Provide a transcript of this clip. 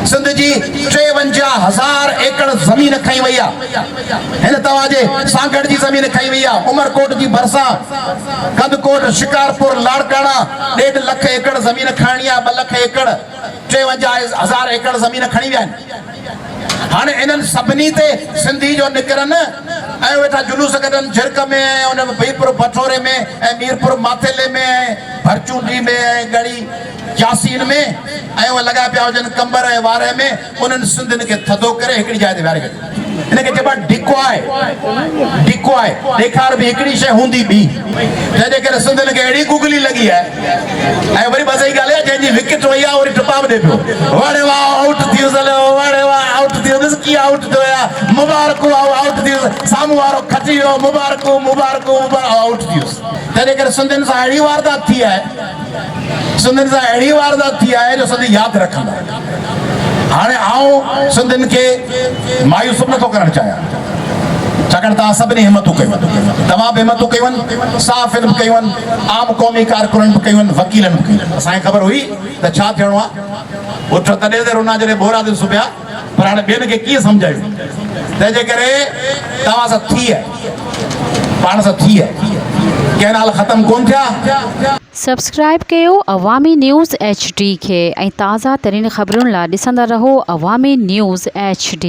सिंध जी 53,000 एकड़ ज़मीन खई वई आहे। हिन तव्हांजे सांगड़ जी ज़मीन खई वई आहे, उमरकोट जी भरसां कंदकोट शिकारपुर लाड़काना 1.5 लख एकड़ ज़मीन खणी आहे। 2 लख एकड़ 53,000 एकड़ ज़मीन खणी विया आहिनि। हाणे इन्हनि सभिनी ते सिंधी जो निकिरनि ऐं वेठा जुलूस कढनि झिरक में, उन मीरपुर भठोरे में ऐं मीरपुर माथेले में, भरचूंडी में, गड़ी यासीन में ऐं उहे लॻा पिया हुजनि कंबर ऐं वारे में। उन्हनि सिंधियुनि खे थधो करे हिकिड़ी जाइ ते विहारे छॾियो। हिनखे चइबो आहे डिको आहे, डिको आहे, ॾेखार बि हिकिड़ी शइ हूंदी ॿी। जंहिंजे करे सिंधियुनि खे अहिड़ी गुगली लॻी आहे। ऐं वरी बस ई ॻाल्हि आहे, जंहिंजी विकेट वई आहे वरी टपा बि ॾे पियो, वाड़े वाह आउट थी वियुसि, वाड़े वाह आउट थी वियुसि, कीअं आउट थियो आहे, मुबारकू आउट थी वियुसि, साम्हूं वारो खटी वियो, मुबारकू मुबारकू आउट थी वियुसि। तंहिंजे करे सिंधियुनि सां अहिड़ी वारदात थी आहे, सिंधियुनि सां अहिड़ी वारदात थी आहे जो सिंधी यादि रखंदा। हाणे आउं सिंधियुनि खे मायूस नथो करणु चाहियां, छाकाणि तव्हां सभिनी हिमतूं कयूं, तमामु हिमतूं कयूं आहिनि, साफ़ फिल्म कयूं आहिनि, आम क़ौमी कारकुननि बि कयूं आहिनि, वकीलनि बि कयूं आहिनि। असांखे ख़बर हुई त छा थियणो आहे, उठ तॾहिं त रुना जॾहिं बोरा ते सुबिया, पर हाणे ॿियनि खे कीअं सम्झायूं। तंहिंजे करे तव्हां सां थी आहे, पाण सां थी आहे, कंहिं नाल ख़तमु कोन थिया। सब्सक्राइब कयो अवामी न्यूज़ HD खे ऐं ताज़ा तरीन ख़बरुनि लाइ ॾिसंदा रहो अवामी न्यूज़ HD।